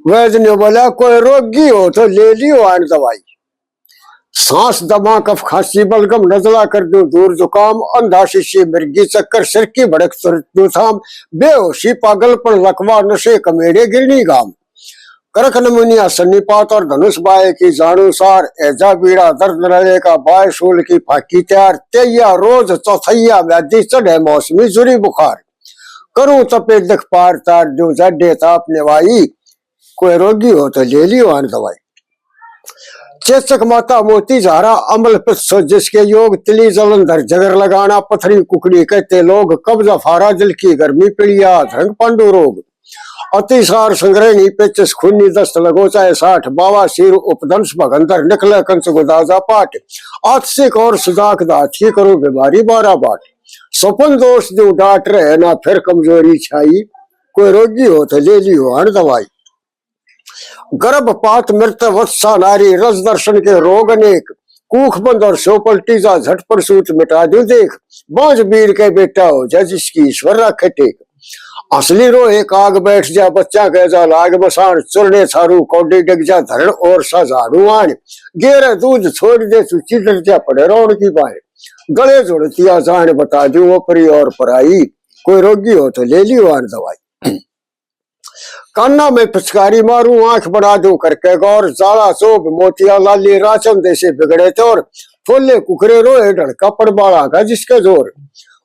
वैद्य ने बोला कोई रोगी हो तो ले लियो आन दवाई। सांस दमा कफ खांसी बलगम नजला कर दो दूर जुकाम अंधा शीशी मिर्गी चक्कर सिर की भड़क थाम बेहोशी पागलपन लकवा नशे कमेड़े गिरनी गाम करक नमुनिया सन्नीपात और धनुष बाय की जानुसार एजा बीड़ा दर्द नले का बाय शूल की फाकी तैयार तेया रोज चौथैया व्याधि चढ़े मौसमी जुरी बुखार करूं तपे दख पार तार जो जड्डे ताप नेवाई कोई रोगी हो तो ले लियो आन दवाई। चेचक माता मोती झारा अमल पित्त जिसके योग तिली जलंधर जगर लगाना पथरी कुकड़ी कहते लोग कब्जा फारा दिल की गर्मी पीड़िया धरंग पांडु रोग अतिसार संग्रहणी पेचिस खूनी दस्त लगो चाहे 60 बावा सिर उपदंश भगंतर निकले कंस गुदाजा पाट आत्सिक और सुजाक दाची करो बीमारी बारा बाट स्वपन दोष जो डांट रहे ना फिर कमजोरी छाई कोई रोगी हो तो ले लियो हर दवाई। गर्भपात मृत वत्सा नारी रस दर्शन के रोग अनेक कूख बंद और सोपलटी जा झट पर सूत मिटा दो देख बांझ बीर के बेटा हो जा जिसकी ईश्वर रखे टेक असली रो एक आग बैठ जा बच्चा कह जा लाग बसान चुरने छारू कौडी डग जा धरण और सा झाड़ू आन गेर दूध छोड़ दे तू चिदर जा पड़े रौन की बाय गले जुड़तिया जान बता दू वो परी और पराई कोई रोगी हो तो ले लियो आन दवाई। कान्ना में पिचकारी मारू आंख बना दू करके गौर जाला चोब मोतिया लाली राचम जैसे बिगड़े तोर फुल्ले कुकरे रोए ढड़का पड़बाड़ा का जिसका जोर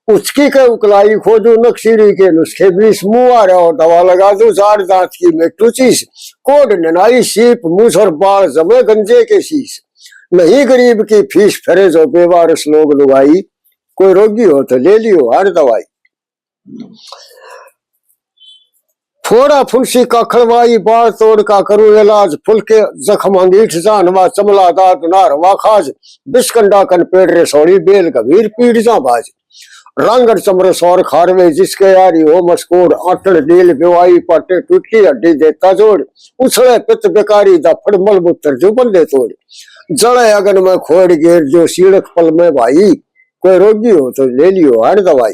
उसकी के उकलाई खोदू नक्सीरी के नुस्खे बीस मुंह आ रहा और दवा लगा दू जार दांत की मेट्टू चीज कोड ननाई सीप मुंह और बाल जमे गंजे के शीश नहीं गरीब की फीस फेरे जो बेवारस लोग लुगाई कोई रोगी हो तो ले लियो हर दवाई। फोड़ा फुंसी का खड़वाई बाल तोड़ का करूं इलाज फुल के जख्म अंगीठ जानवा चमला दांत नार वाखाज बिस्कंडा कन पेड़ रे सोड़ी बेल गभीर पीड़ जा बाज रंगड़ चमर सौर खारवे जिसके यारी हो मस्कोड़ आटड़ नील बेवाई पाटे टूटी हड्डी देता जोड़ उछले पित बेकारी दफड़ मल मूत्र जो बंदे तोड़ जड़े अगन में खोड़ गेर जो सीड़क पल में भाई कोई रोगी हो तो ले लियो हर दवाई।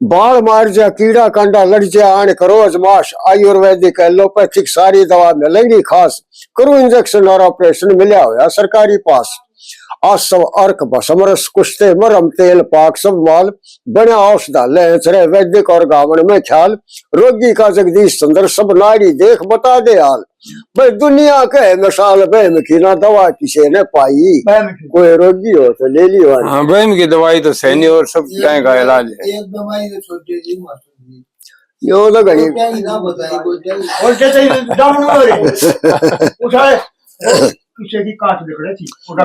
बाल मार जा कीड़ा कांडा लड़ जा आन करो अजमाश आयुर्वेदिक एलोपैथिक सारी दवा मिलेगी खास करो इंजेक्शन और ऑपरेशन मिला होया सरकारी पास आसव अर्क भसमरस कुश्ते मरम तेल पाक सब माल बना औषधा ले वैदिक और गावन में ख्याल रोगी का जगदीश सुंदर सब नारी देख बता दे हाल भाई दुनिया के मिसाल बहम की ना दवा किसी ने पाई कोई रोगी हो तो ले लियो। हाँ बहम की दवाई तो सैनी और सब टाइम का इलाज है। एक बीमारी तो छोटी जी यो तो घड़ी ना बताई कोई चाहिए डाउन हो रही उठाए किसी की कांच निकले थी और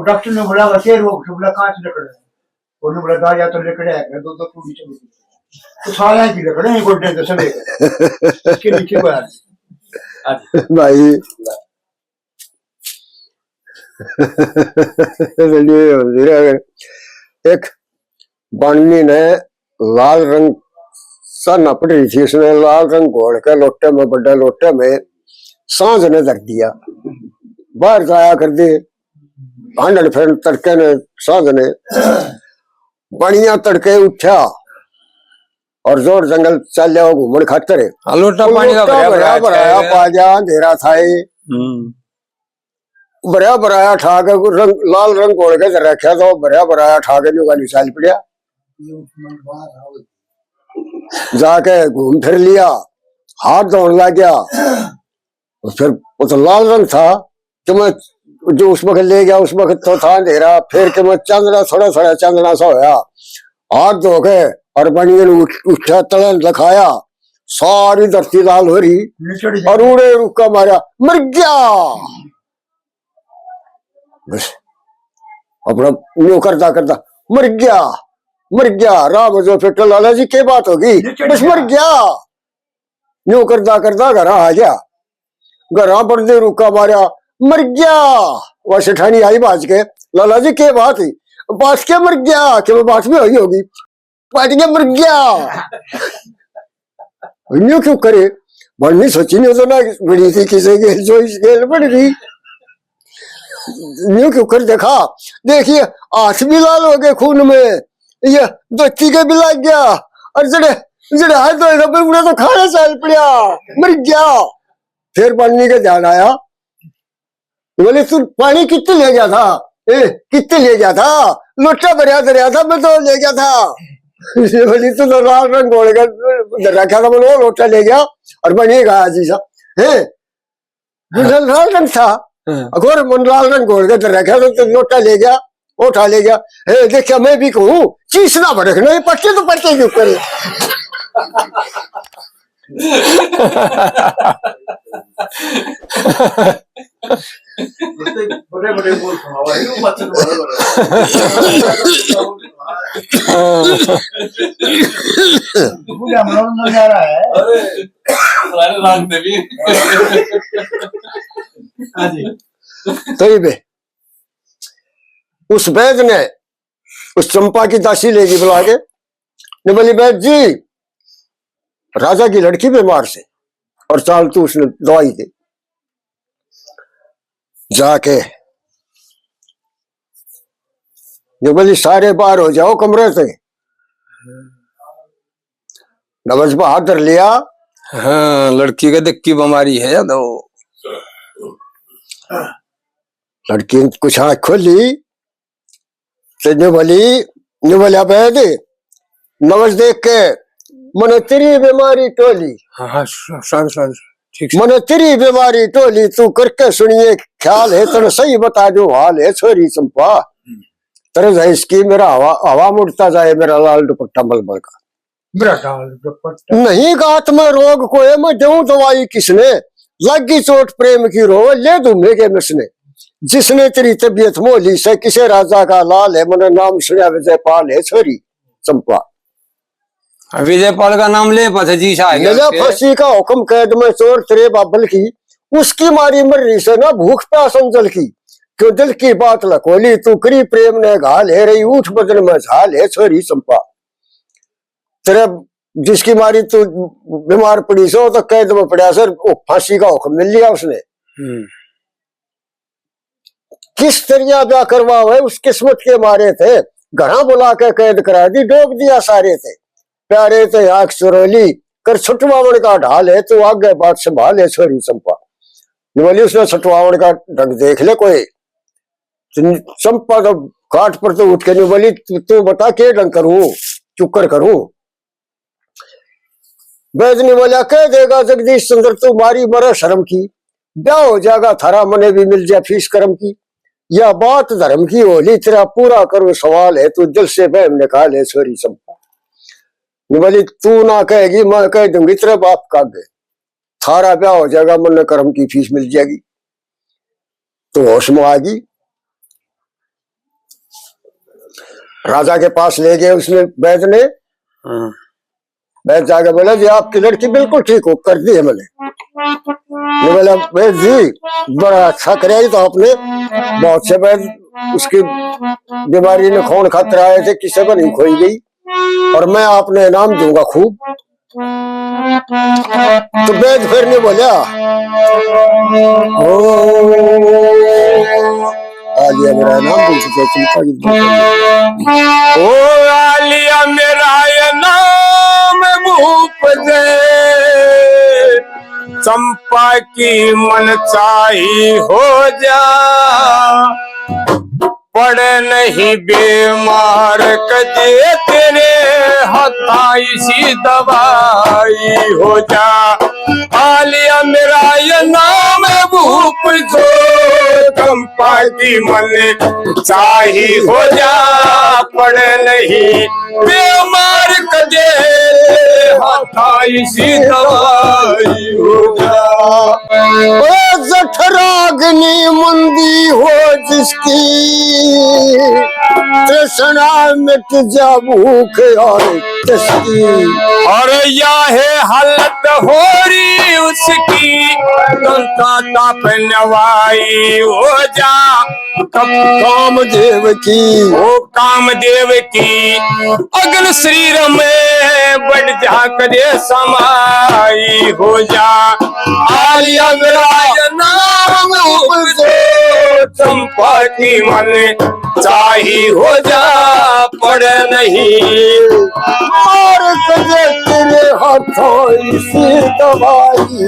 डॉक्टर ने बोला वैसे रोग से बोला कांच निकले उन्होंने बोला दाया तो निकले है दो पूरी चली तो सारा की निकले एक गोटे तो सड़े इसके नीचे को भाई एक बानी ने लाल रंग सा नपट रही थी उसने लाल रंग घोड़ के लोटे में बड़े लोटे में सांझ ने धर दिया बाहर जाया कर दे हांडल फिर तड़के ने सांझ ने बढ़िया तड़के उठा और जोर जंगल चल जाओ घूमन खातर लोटा पानी का भराया पाजा अंधेरा था भरा भराया ठा के लाल रंग घोड़ के रखा तो भरा भराया ठा के नुका निकाल पड़ा जाके घूम फिर लिया हाथ दौड़ लग गया फिर वो तो लाल रंग था कि मैं जो उस वक्त ले गया उस वक्त तो था अंधेरा फिर के मैं चंदना थोड़ा थोड़ा चंदना सा होया हाथ धो के और बनियन उठा तलन दिखाया सारी धरती लाल हो रही और उड़े रुका मारा मर गया बस अपना न्यू करता करता मर गया राम जो फिर लाला जी क्या बात होगी बस मर गया न्यू करता करता घर आ गया घर पर दे रुका मारा मर गया वह सेठानी आई बाज के लाला जी क्या बात है बात क्या मर गया कि वो बात में हुई होगी बात क्या मर गया न्यू क्यों करे बढ़नी सोची नहीं तो ना बड़ी थी किसी के जो इस गेल बढ़ रही न्यू क्यों कर देखा देखिए हाथ भी लाल हो गए खून में ये दोती के भी लग गया और जड़े जरा हाथ धोए तो पूरा तो खाना चल पड़ा मर गया। फिर पानी का ध्यान आया, बोले तू पानी कितने ले गया था? कितने ले गया था? लोटा भरिया दरिया था, मैं तो ले गया था। बोली तू तो लाल रंग घोल कर रखा था, बोलो लोटा ले गया और बनी गया जी सा है लाल रंग था। अगर मन लाल रंग घोल कर रखा तो लोटा ले गया, उठा ले गया। देखिया मैं भी कहूँ चीसना भड़कना, ये पट्टे तो पट्टे के ऊपर। बड़े बड़े बोल बुढ़ा मनोरंजन जा रहा है। तो बे उस वैद ने उस चंपा की दासी लेगी बुला के, ने बोली वैद जी राजा की लड़की बीमार से और चाल तू उसने दवाई दे। जाके जो बोली सारे बाहर हो जाओ कमरे से। नवज बहादुर लिया। हाँ, लड़की का दिक्की बीमारी है या तो लड़की ने कुछ आँख खोली तो जो बोला बैद नवज देख के मन तेरी बीमारी टोली। हाँ ठीक मन तेरी बीमारी टोली, तू करके सुनिए ख्याल है तेरे सही बता जो हाल है छोरी चंपा। तेरे जाए इसकी मेरा हवा मुड़ता जाए, मेरा लाल दुपट्टा मलमल का नहीं गात में रोग को है, मैं दूं दवाई किसने? लगी चोट प्रेम की रो ले दूं मेघे मिसने। जिसने तेरी तबीयत मोली से किसे राजा का लाल है, मेरा नाम सुना विजय पाल है छोरी चंपा। विजय पाल का नाम ले पता जी फांसी का हुक्म कैद में चोर तेरे बाबल की, उसकी मारी मर्री से ना भूख प्यास जल की। क्यों दिल की बात लकोली, तू करी प्रेम ने घाल है, रही ऊठ बदन में झाल है छोरी चंपा। तेरे जिसकी मारी तू बीमार पड़ी सो तो कैद में पड़ा सर, फांसी का हुक्म मिल लिया उसने। किस तरह ब्याह करवा हुए उस किस्मत के मारे थे, घरा बुला के कैद करा दी, डोब दिया सारे थे। प्यारे थे आंख चुरोली कर छुटवावण का ढाल है, तू आगे बात संभाल है छोरी चंपा। बोली उसने छुटवावण का ढंग देख ले कोई। चंपा तो काट पर तो उठ के नहीं बोली तू बता के ढंग करूं चुक्कर करूं। वैद ने बोला कह देगा जगदीश चंद्र तू मारी मरा शर्म की, ब्याह हो जाएगा थारा मने भी मिल जाए फीस कर्म की। यह बात धर्म की होली तेरा पूरा करूं सवाल है, तू दिल से बहम निकाल है छोरी चंपा। बोली तू ना कहेगी मैं कह दूंगी तेरे बाप का गए, थारा ब्याह हो जाएगा मन कर्म की फीस मिल जाएगी। तो होश में आएगी। राजा के पास ले गए उसने वैद ने। वैद जाके बोला जी आपकी लड़की बिल्कुल ठीक हो कर दी है मैंने। बोला वैद जी बड़ा अच्छा कराई तो आपने, बहुत से वैद उसकी बीमारी ने खून खातर आए थे, किसी पर नहीं खोई गई और मैं आपने इनाम दूंगा खूब। तो वैद फिर ने बोला आलिया मेरा नाम ओ आलिया मेरा नाम भूप दे, चंपा की मन चाही हो जा, पड़े नहीं बीमार कदे तेरे हथाई सी दवाई हो जा। आलिया मेरा ये नाम भूप जो, चंपा की मन चाही हो जा, पड़े नहीं बीमार कदे हथाई सी दवाई हो जा। जठराग्नि मंदी हो जिसकी, तृष्णा मिट जा भूख और तिसकी। और यह है हालत हो रही उसकी, ताप नवाई हो जा, कामदेव की ओ कामदेव की अग्नि शरीर में बढ़ जा करे समाई हो जा। आलिया मेरा नाम चंपा चंपा की मन चाही हो जा पड़ नहीं। और कदे तेरे हाथों इसी दवाई,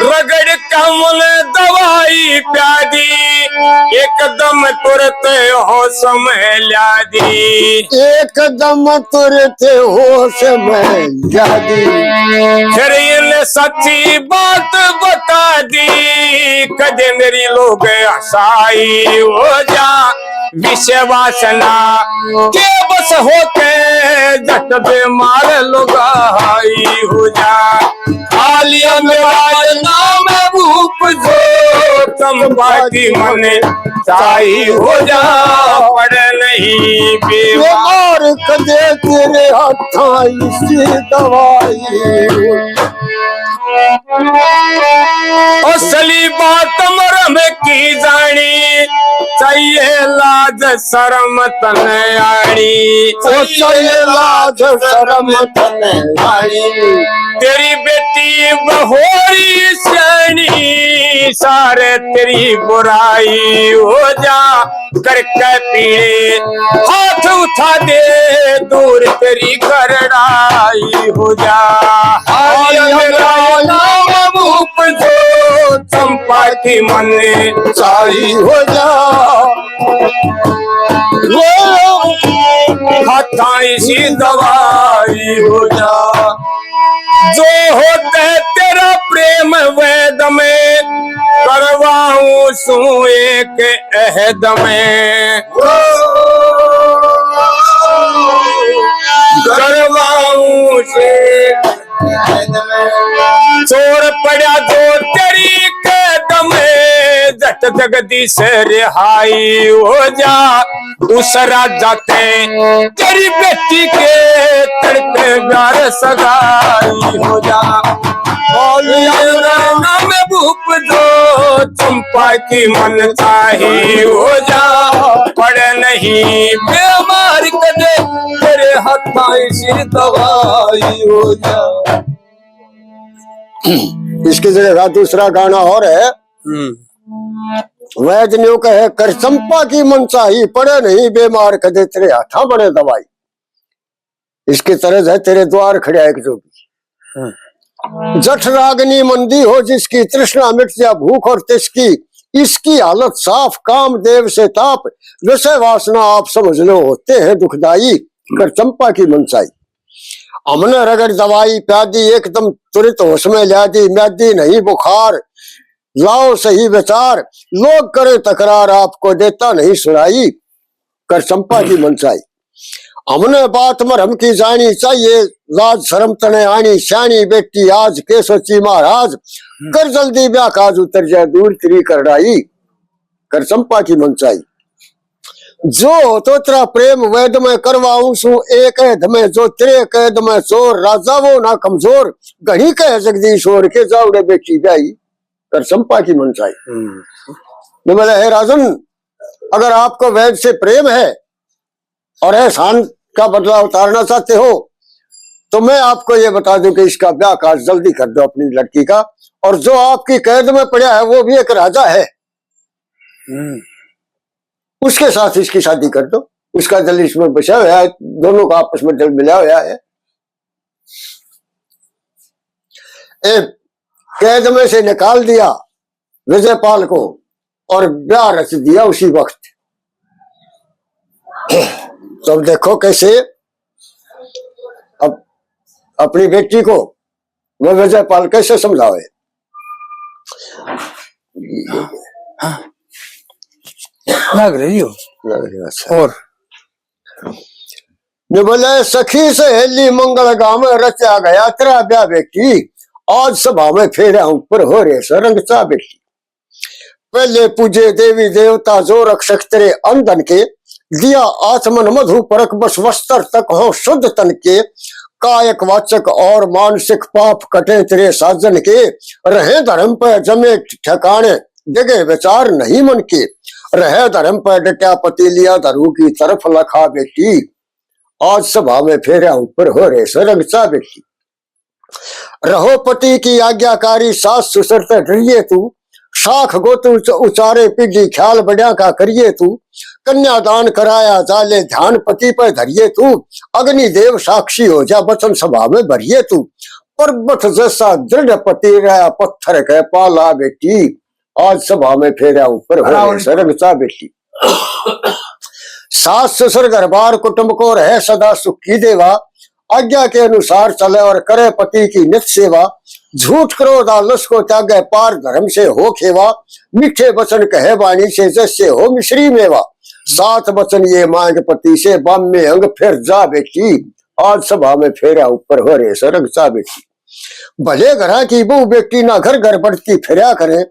रगड़ कमल दवाई प्यादी एकदम तुरत होश में ला दी। एकदम तुरत होश में जादी, फिर इन्हें सच्ची बात बता दी कदे मेरी लोग हसाई हो जा विषय वासना के बस होके जट बीमार लुगाई हो जा। आलिया मेरा नाम भूप जो चंपा की मन चाही हो जा पड़ नहीं बेवा। और कदे तेरे हाथों इसी दवाई, असली बात मरम की जानी चाहिए लाज शर्म तन आनी। चाहिए लाज शर्म तने आनी, तेरी बेटी बहोरी सनी सारे तेरी बुराई हो जा करके पीड़े हाथ उठा दे दूर तेरी करड़ाई हो जा। भूप जो चंपा की मन चाही हो जा, हाथा इसी दवाई हो जा। जो होते तेरा प्रेम वेद में करवाऊं सू एक अहद में, करवाऊं से चोर पड़ा जो तेरी कैद में जट जगदीश रिहाई हो जा। उस राजा ते तेरी बेटी के तड़के प्यार सगाई हो जा। नाम भूप जो चंपा की मन चाही हो जा पड़ नहीं बीमार कदे तेरे हाथ से दवाई हो जा। इसकी जगह दूसरा गाना और है, वैद्य कहे कर चंपा की मन चाही पड़े नहीं बीमार कदे तेरे हाथा बड़े दवाई। इसकी तरह है तेरे द्वार खड़ा एक जोगी, जठ रागनी मंदी हो जिसकी तृष्णा मिट जा भूख और तिसकी, इसकी हालत साफ काम देव से ताप विषय वासना आप समझ लो होते हैं दुखदाई कर चंपा की मनसाई। हमने रगड़ दवाई प्यादी एकदम तुरंत होश में ला दी, म्यादी नहीं बुखार लाओ सही विचार, लोग करे तकरार आपको देता नहीं सुनाई कर चंपा की मनसाई। हमने बात मरहम की जानी चाहिए लाज शर्म तने आनी, श्यानी बेटी आज के सोची महाराज कर जल्दी ब्याह काज उतर जाए दूर तेरी करड़ाई कर चंपा की मनसाई। जो तो तेरा प्रेम वैद में करवाऊं सू एक कैद में जो तेरे कैद में चोर राजा वो ना कमजोर घड़ी कह जगदीश और के जाऊड़े बेटी ब्याई कर चंपा की मनसाई। बोले हे राजन अगर आपको वैद से प्रेम है और एहसान का बदला उतारना चाहते हो तो मैं आपको ये बता दूं कि इसका ब्याह काज जल्दी कर दो अपनी लड़की का, और जो आपकी कैद में पड़ा है वो भी एक राजा है, उसके साथ इसकी शादी कर दो। उसका दिल इसमें बचा हुआ है, दोनों का आपस में दिल मिला हुआ है। कैद में से निकाल दिया विजयपाल को और ब्याह रच दिया उसी वक्त। तो देखो कैसे अब अपनी बेटी को वो विजयपाल कैसे समझावे। लग रही हो और बोले सखी सहेली मंगल गांव में रचा गया तेरा ब्याह बेटी, आज सभा में फेरा ऊपर हो रे सरंग चा बेटी। पहले पूजे देवी देवता जो रक्षक तेरे अंधन के, दिया आत्मन मधु परक बस वस्त्र तक हो शुद्ध तन के, कायक वाचक और मानसिक पाप कटे तेरे साजन के, रहे धर्म पर जमे ठिकाने जगह विचार नहीं मन के, रहे धर्म पर डटा पति लिया धरू की तरफ लखा बेटी, आज सभा में फेरा ऊपर हो रे सरंग चा बेटी। रहो पति की आज्ञाकारी सास ससुर से डरिए तू, शाख गोत उचारे पीढ़ी ख्याल बढ़िया का करिए तू, कन्यादान कराया जाले ध्यान पति पर धरिए तू, अग्निदेव साक्षी हो जा वचन सभा में भरिए तू, पर्वत जैसा दृढ़ पति रहा पत्थर के पाला बेटी, आज सभा में फेरा ऊपर हो सरगता बेटी। सास ससुर घर बार कुटुंब को रहे सदा सुखी देवा, आज्ञा के अनुसार चले और करे पति की नित सेवा, झूठ क्रोध आलस को त्यागे पार धर्म से हो खेवा, मीठे वचन कहे वाणी से जैसे हो मिश्री मेवा, सात वचन ये मांग पति से बम में अंग फिर जा बेटी, आज सभा में फेरा ऊपर हो रे सरग जा बेटी। भले घरा की बहू बेटी ना घर घर बढ़ती फिरा करे,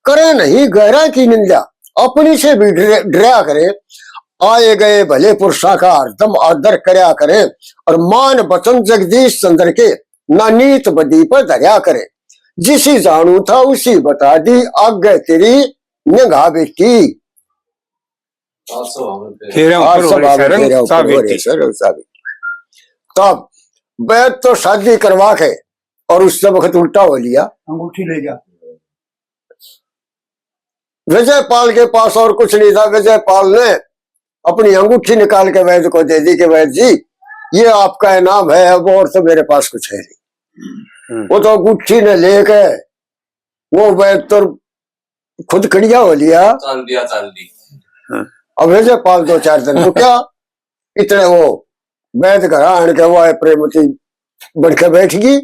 करे नहीं गहरा की निंदा अपनी से भी डरा करे, आए गए भले पुरुषा का हरदम आदर करया करे, और मान वचन जगदीश चंद्र के ना नीत बदी पर धरिया करे, जिसी जानू था उसी बता दी आगे तेरी निगाह बेटी, तब बैद तो शादी करवा के और उस वक्त उल्टा हो लिया, अंगूठी ले जा। विजयपाल के पास और कुछ नहीं था, विजयपाल ने अपनी अंगूठी निकाल के वैद्य को दे दी कि वैद्य जी ये आपका इनाम है, अब और तो मेरे पास कुछ है नहीं। वो तो अंगूठी ने लेके वो वैद्य तो खुद खड़िया हो लिया, चाल दी। अब विजयपाल 2-4 दिन तो क्या इतने वो वैद्य घर आने के वो प्रेमवती बढ़ के बैठ गई,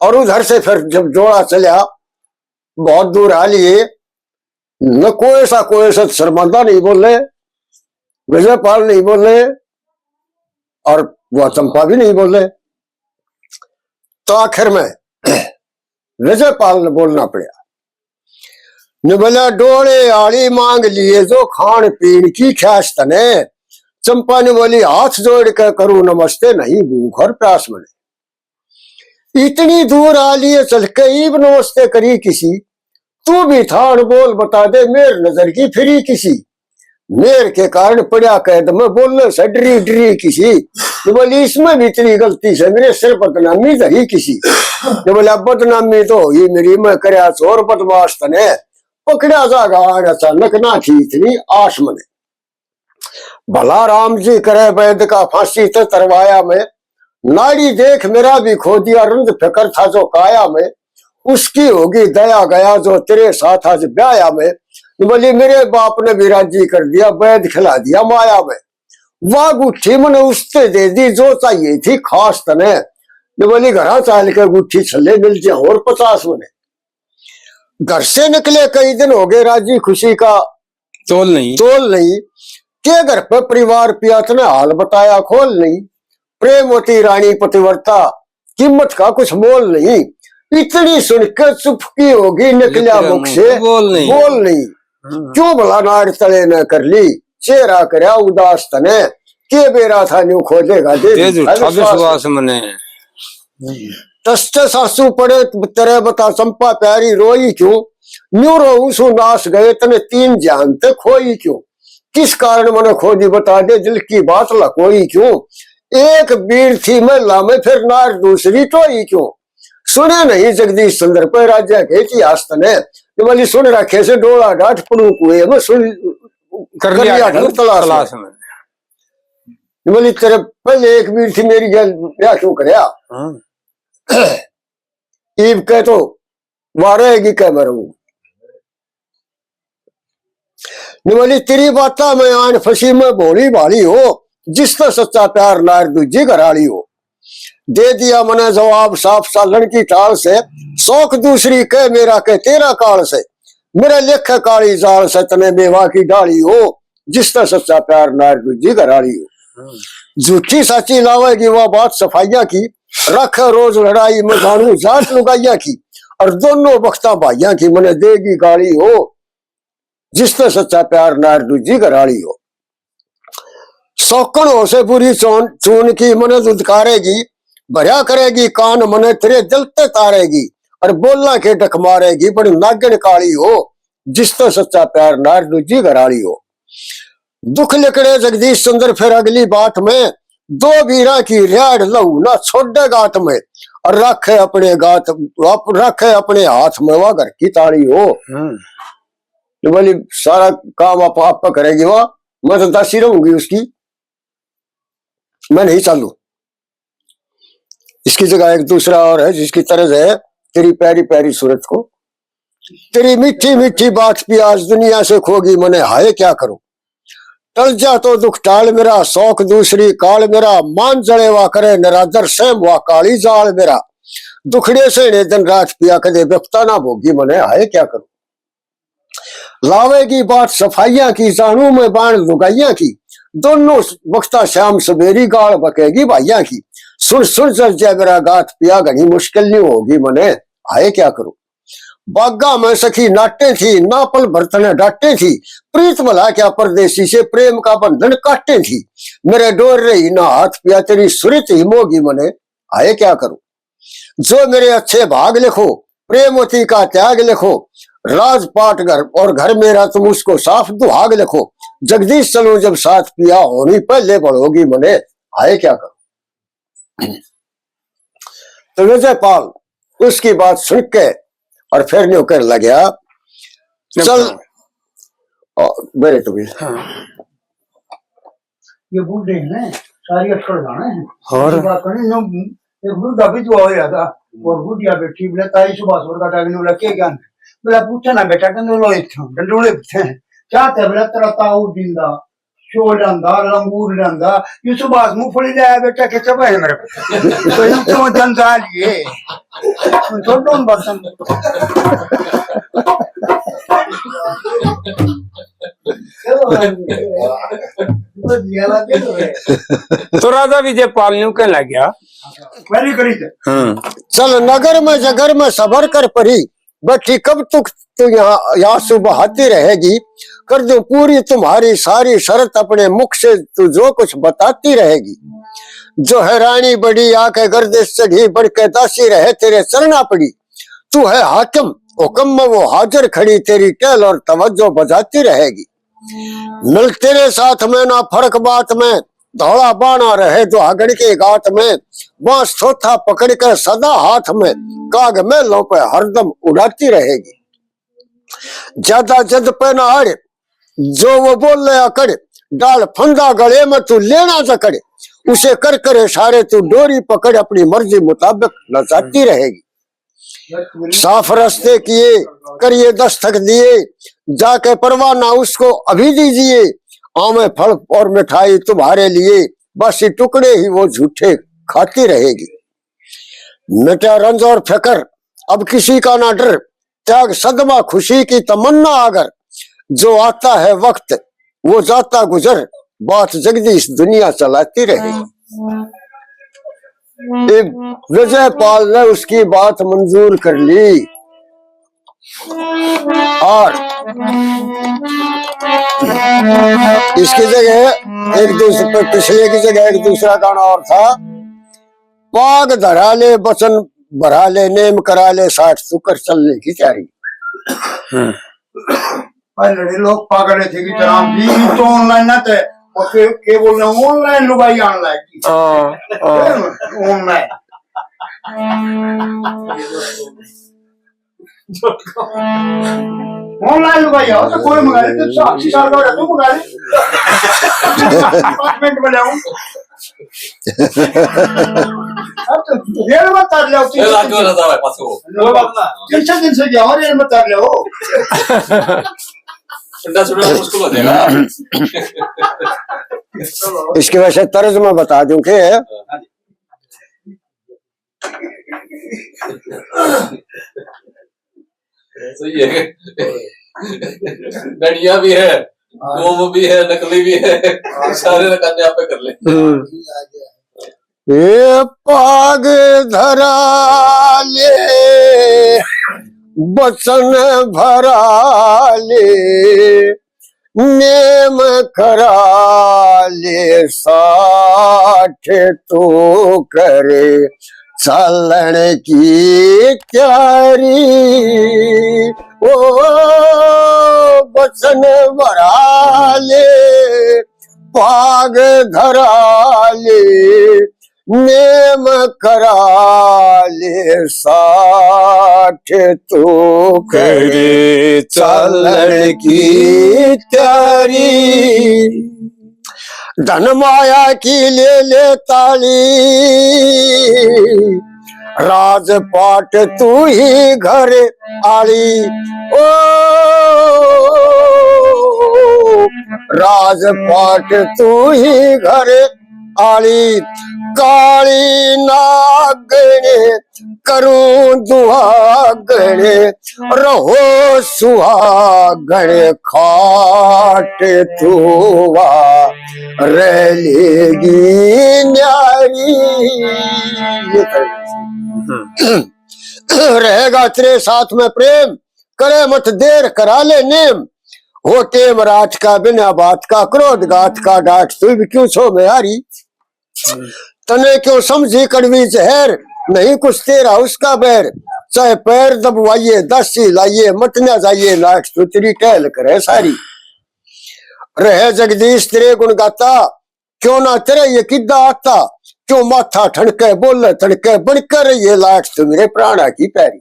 और उधर से फिर जब जोड़ा चला बहुत दूर आ लिए, न कोई सा शर्मांदा नहीं बोले, विजयपाल नहीं बोले और वो चंपा भी नहीं बोले, तो आखिर में विजयपाल ने बोलना पड़ा, न बोला डोले आड़ी मांग लिए जो खान पीन की ख्यास तने, चंपा ने बोली हाथ जोड़ कर करूं नमस्ते नहीं भूख और प्यास मने, इतनी दूर आ लिए चल के ईब नमस्ते करी किसी, तू भी था बोल बता दे मेर नजर की फिरी किसी, मेर के कारण पड़ा कैद में बोलने से डरी डरी किसी, तो बोली इसमें भी इतनी गलती से मेरे सिर बदनामी धरी किसी, तो बोला बदनामी तो हुई मेरी मैं करया चोर बदमाश तने, पकड़ा जागा अचानक ना थी इतनी आश मने, भला राम जी करे वैद्य का फांसी तो तरवाया में, नाड़ी देख मेरा भी खो दिया रंग फिकर था जो काया में, उसकी होगी दया गया जो तेरे साथ आज ब्याया में, बोली मेरे बाप ने भी राजी कर दिया वैद्य खिला दिया माया में, वाह गुट्ठी मैंने उससे दे दी जो चाहिए थी खास तने, बोली घरा चाल के गुट्ठी छले मिल जाए और 50 मने, घर से निकले कई दिन हो गए राजी खुशी का तोल नहीं के घर पे परिवार पियात ने हाल बताया खोल नहीं, प्रेमवती रानी पतिव्रता कीमत का कुछ मोल नहीं, इतनी सुनकर चुपकी होगी निकलिया मुख से बोल नहीं, क्यों भला नाड़ तले न कर ली, चेहरा करया उदास तने, के बेरा था न्यू खोजेगा दे तस्ते सासू पड़े तेरे बता चंपा प्यारी रोई क्यों, न्यू रो सु नाश गए तने 3 जान ते खोई क्यों, किस कारण मने खोजी बता दे दिल की बात लकोई क्यों, एक वीर थी महिला में फिर नार दूसरी टोई क्यों, सुने नहीं जगदीश चंद्र पे राज्य के इतिहास तने, बोली सुन रखे से डोला डाठ पड़ू कुएं में सुन कर लिया ढंग तलाश में, बोली तेरे पहले एक वीर थी मेरी गल क्या क्यों करया, ईब कह तो वारेगी कह मरूं, बोली तेरी बाता में आन फसी में भोली भाली हो, जिसका सच्चा प्यार नार दूजी घराली हो, दे दिया मने जवाब साफ सालन की टाल से, शौक दूसरी कह मेरा कह तेरा काल से, मेरा लेख काली जाल से तने मेवा की डाली हो, जिसका सच्चा प्यार नार दूजी घराली हो, झूठी साची लावेगी वह बात सफाइया की, रख रोज लड़ाई में जानू जाट लुगाइया की, और दोनों बख्ता भाइया की मने देगी गाली हो, जिसने सच्चा प्यार नार दूजी घराली हो, सौकन हो से बुरी चून की मने दुदकारेगी, भरिया करेगी कान मने तेरे जलते तारेगी, और बोलना के डक मारेगी बड़ी नागन काली हो, जिसने सच्चा प्यार नार दूजी घराली हो, दुख लिखड़े जगदीश चंद्र फिर अगली बात में, दो वीरा की रेड लहू ना छोड़े गात में और रखे अपने गात रखे अपने हाथ में वह घर की ताड़ी हो। तो बोली सारा काम आप करेगी वह, मैं तो दासी रहूंगी उसकी, मैं नहीं चालू। इसकी जगह एक दूसरा और है जिसकी तरज है तेरी प्यारी प्यारी सूरत को, तेरी मीठी मीठी बात भी आज दुनिया से खोगी मने हाय क्या करूं। टल जा तो दुख टाल मेरा, शौक दूसरी काल मेरा, मान जड़े वा करे नरादर सेम वा काली जाल मेरा, दुखड़े से ने दिन रात पिया कदे व्यक्ता ना भोगी मने हाय क्या करूं। लावेगी बात सफाइया की, जानू में बाण लुगाइया की, दोनों वक्ता शाम सवेरी गाल बकेगी भाइया की, सुन सुन चल जाए मेरा गात पिया घनी मुश्किल नहीं होगी मने हाय क्या करूं। बागा में सखी नाटे थी, ना पल बर्तन डाटे थी, प्रीत भला क्या परदेसी से प्रेम का बंधन काटे थी, मेरे डोर रही ना हाथ पिया तेरी सुरत ही मोगी मने हाय क्या करूं। जो मेरे अच्छे भाग लिखो, प्रेमवती का त्याग लिखो, राजपाट घर और घर मेरा तुम उसको साफ दुहाग लिखो, जगदीश चलो जब साथ पिया होनी पहले बढ़ोगी मने हाय क्या करूं। तो विजय पाल उसकी बात सुन के और फिर न्यू कर लगा चल मेरे तो भी ये बूढ़े हैं सारी अटकड़ जाना है और बात करनी नो एक बूढ़ा भी जो हो रहा था और बुढ़िया बेटी बोले ताई सुबह सुबह का टाइम बोला के ज्ञान बोला पूछा ना बेटा कंदो लो इथों डंडोले थे चाहते बोला तेरा ताऊ जिंदा शोर अंदा लंगूर अंदा ये सुबह मूंगफली लाया बेटा के चबा है मेरे तो इन तो धंधा लिए तो डोन बसन तो राजा विजयपाल ने कह लग गया मेरी करी थे चल नगर में जगर में सबर कर परी, बैठी कब तक तू यहाँ सुबह आती रहेगी, कर दो पूरी तुम्हारी सारी शर्त अपने मुख से तू जो कुछ बताती रहेगी। जो है रानी बड़ी आके गर्दिश चढ़ी बढ़ के दासी रहे तेरे चरना पड़ी, तू है हाकिम हुक्म में वो हाजिर खड़ी तेरी टहल और तवज्जो बजाती रहेगी। मिल तेरे साथ में ना फर्क बात में, धौला बाना रहे जो आगड़ के गात में, बांस थोथा पकड़ कर सदा हाथ में, काग मेलों पे हरदम उड़ाती रहेगी। ज्यादा जद पे ना अड़ जो वो बोल ले अकड़, डाल फंदा गले में तू लेना जकड़, उसे कर कर इशारे तू डोरी पकड़ अपनी मर्जी मुताबिक नचाती रहेगी। साफ रास्ते किए करिए दस्तक दिए, जाके परवाना उसको अभी दीजिए, आमे फल और मिठाई तुम्हारे लिए, बस ये टुकड़े ही वो झूठे खाती रहेगी। मिटा रंज और फिकर अब किसी का ना डर, त्याग सदमा खुशी की तमन्ना अगर, जो आता है वक्त वो जाता गुजर, बात जगदीश दुनिया चलाती रहेगी। विजय पाल ने उसकी बात मंजूर कर ली और इसकी जगह एक दूसरे पिछले की जगह एक दूसरा गाना और था, पाग धरा ले बचन भरा ले नेम करा ले 60 तू कर चलने की तैयारी। लड़े लोग पागल थे कि जनाब जी तो ऑनलाइन ना थे और फिर के बोल रहे ऑनलाइन लुगाई ऑनलाइन ऑनलाइन ऑनलाइन लुगाई आओ तो कोई मंगा ले तो 80 साल का तू मंगा ले अपार्टमेंट में लाऊं अब तो रेल मत कर ले ये लागे वाला था पास वो लो अपना 3 दिन से जाओ रेल मत कर ले हो ठंडा सुनना मुश्किल हो जाएगा। इसकी वजह से तर्ज में बता दूं कि सही है, गड़िया भी है, गोम भी है, नकली भी है, सारे रकाने आप पे कर ले। ये पाग धरा ले बचन भरा ले नेम करा ले 60 तो करे चलन की तैयारी। ओ बचन भरा ले पाग धराले नेम कराले साठ तू करे चलन की त्यारी धन माया की ले ताली राजपाट तू ही घर आली ओ राजपाट तू ही घर आली काली नागणे करूं दुहागणे रहो सुहागणे खाट तुवा रहेगी न्यारी रहेगा तेरे साथ में प्रेम करे मत देर करा ले नेम हो टेम रात का बिना बात का क्रोध गात का डांट तू भी क्यों सो बिहारी तने क्यों समझी कड़वी जहर नहीं कुछ तेरा उसका बैर चाहे पैर दबवाइए दसी लाइए मत न जाइए नाक सुतरी टहल करे सारी रहे जगदीश तेरे गुण गाता क्यों ना तेरे ये किद्दा आता क्यों माथा ठनके बोले ठनके बनकर ये लाख मेरे प्राणा की पैरी।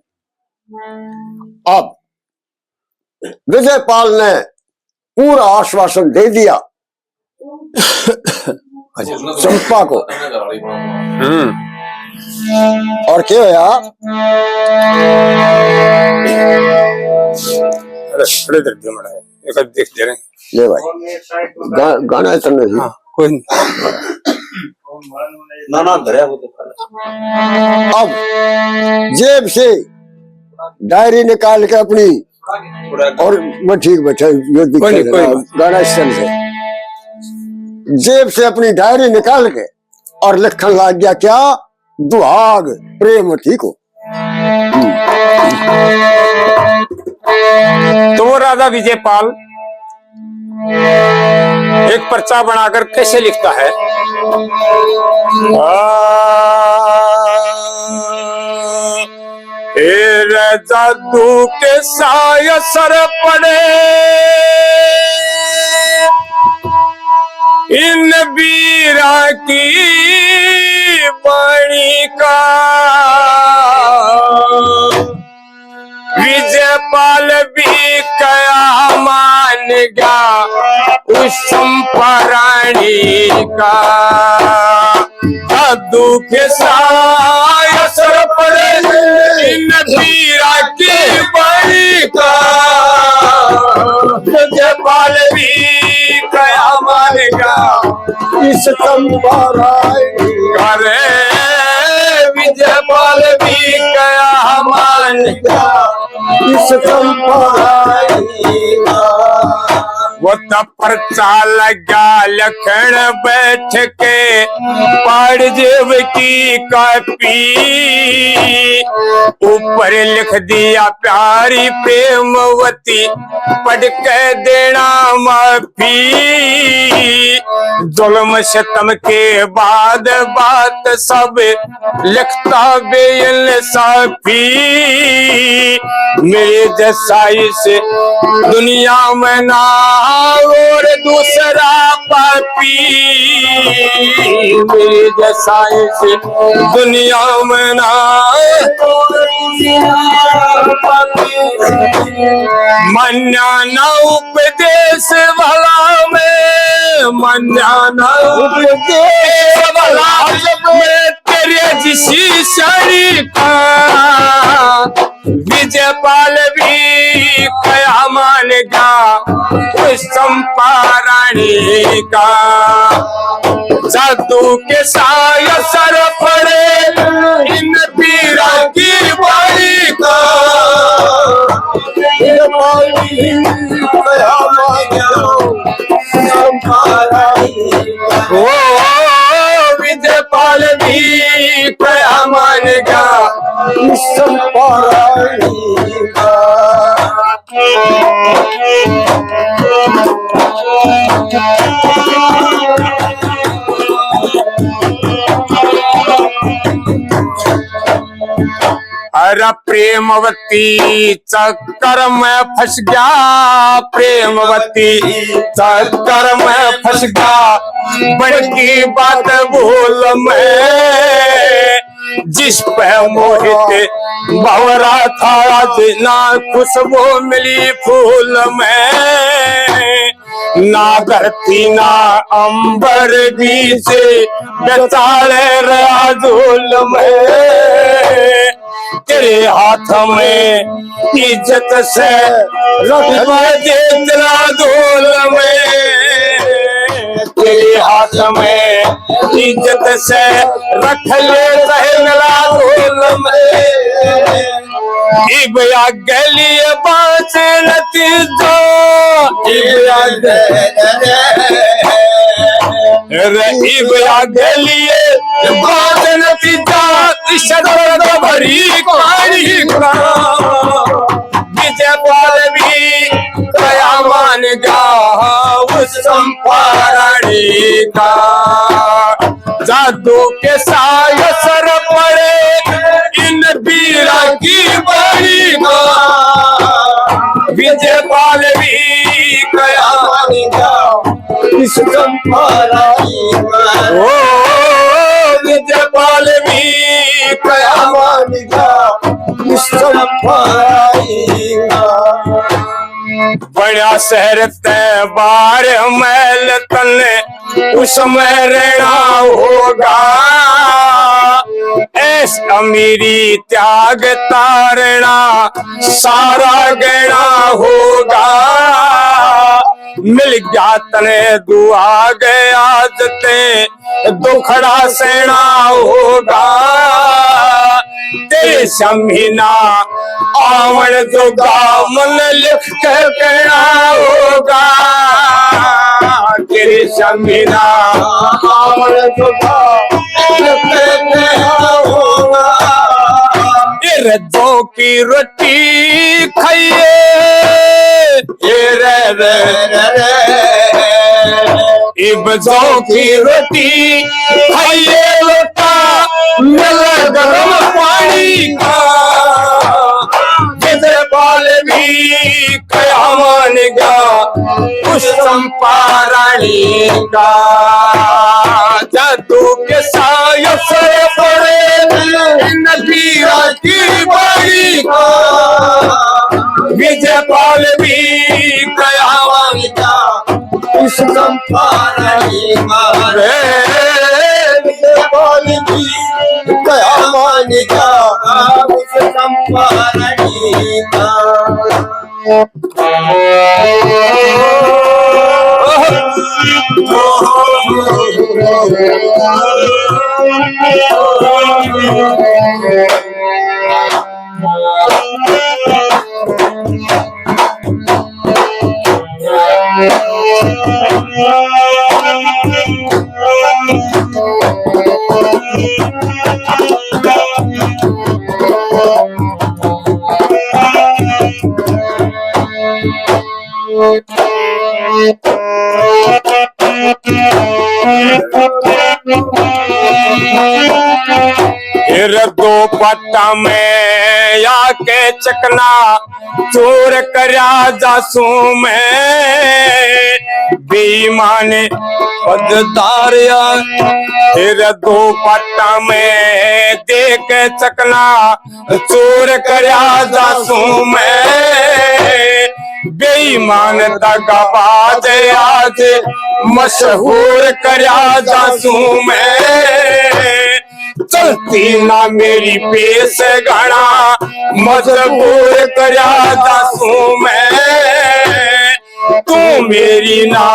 अब विजयपाल ने पूरा आश्वासन दे दिया चंपा को। और क्या होया देख दे रहे ले भाई गाना है तुमने कोई ना धरे वो तो अब जेब से डायरी निकाल के अपनी और मैं ठीक बैठा गाना स्टैंड से जेब से अपनी डायरी निकाल के और लिखने लग गया क्या दुहाग प्रेमवती को। तो वो राजा विजयपाल एक पर्चा बनाकर कैसे लिखता है जादू के साय सर पड़े इन वीरा की वाणी का विजयपाल भी कया मान गया उस चंपा रानी का जादू के साय असर पड़े इन वीरा की वाणी का विजयपाल भी कया मान गया इस चंपा रानी करे विजयपाल भी कया मान गया इस चंपा रानी का। वो तब पर्चा लगा लखन बैठ के पाड़ जेब की कापी ऊपर लिख दिया प्यारी प्रेमवती पढ़ के देना माफी जुल्म सितम के बाद बात सब लिखता बेइंसाफी मेरे जैसा इस दुनिया में ना और दूसरा पापी मेरे जैसा इस दुनिया में ना मन्या ना उपदेश भला में मन्या ना उपदेश भला में तेरे जिसी शरीर का विजयपाल भी कया मान गया उस चंपा रानी का जादू के साय सर पड़े इन पीरा की बारी का ओ विजयपाल भी कया मान गया इस चंपा रानी का। अरे प्रेमवती चक्कर में फंस गया, प्रेमवती चक्कर में फंस गया, बड़की बात भूल मैं, जिस पे मोहित भंवरा था आज ना खुशबू मिली फूल में, ना धरती ना अंबर बीच बेचारे रहा धूल में, तेरे हाथ में इज्जत से रख दे तेरा धूल में, तेरे हाथ में इज्जत से रख ले रहे मेरा धूल में, इबया गलिए बाँच नतीजो, इबया गलिए बाँच नतीजा, शरद भरी कहानी का विजय पाल भी कया मान गा उस चंपारानी का, जादू के साय सर पड़े इन वीरा की बड़ी का, विजय पाल भी कया मान गा इस चंपारानी का, ओ विजय पाल भी कया मान गा इस चंपारानी का, बड़ा शहर ते बार मैल तने उसमें रहना होगा, ऐस अमीरी त्याग तारना सारा गहना होगा, मिल गया तने दुआ गया जते दुखड़ा सहना होगा, तेरे समीना आवन जोगा मन लिख कर कहना होगा, तेरे समीना आवन जोगा लिख कर कहना होगा, ये दो की रोटी खाइए ये रे इब्जों की रोटी खाइए लोटा मिल गरम पानी का, विजय पाल भी कया मान गा उस चंपारानी का, जादू के साय से पड़े नबीरा की बड़ी का, विजय पाल भी कया मान गा उस चंपारानी का, विजय पाल भी कया मान गा उस चंपारानी का, फिर दो पट्टा में आके चकना चोर करया जासू में बेईमान पददारिया, फिर दो पट्टा में देख चकना चोर करया जासू में बेईमान दगाबाज आज मशहूर करया जासू में, चलती ना मेरी पेश घड़ा मजबूर करया जासू मैं, तू मेरी ना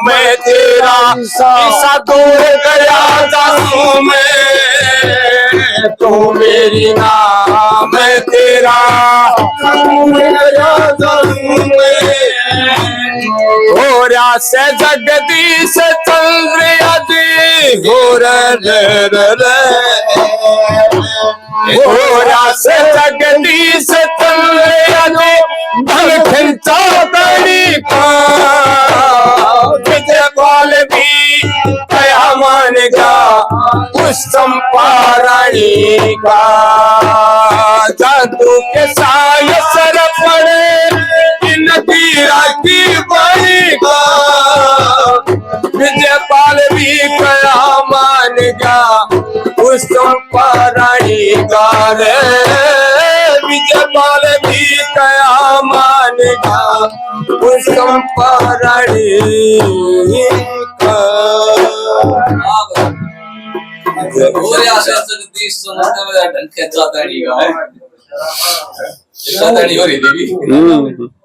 मैं तेरा ईसा दूर करया जासू मैं, तू मेरी ना मैं तेरा दूर करया जासू मैं, हो रहा से जगदीश चल रहा जी हो रहा से जगदीश चल रहा जी धन खिंचा तड़ी का, विजय पाल भी कया मान गा उस चंपारानी का, जादू के साय सर पड़े नदी राखी बनेगा विजयपाल भी कया मान गया उस पारानी का रे विजयपाल भी कया मान गया उस पारानी का और यहाँ से जगदीश समझने में ढंग के चाहता नहीं का है चाहता नहीं हो रही थी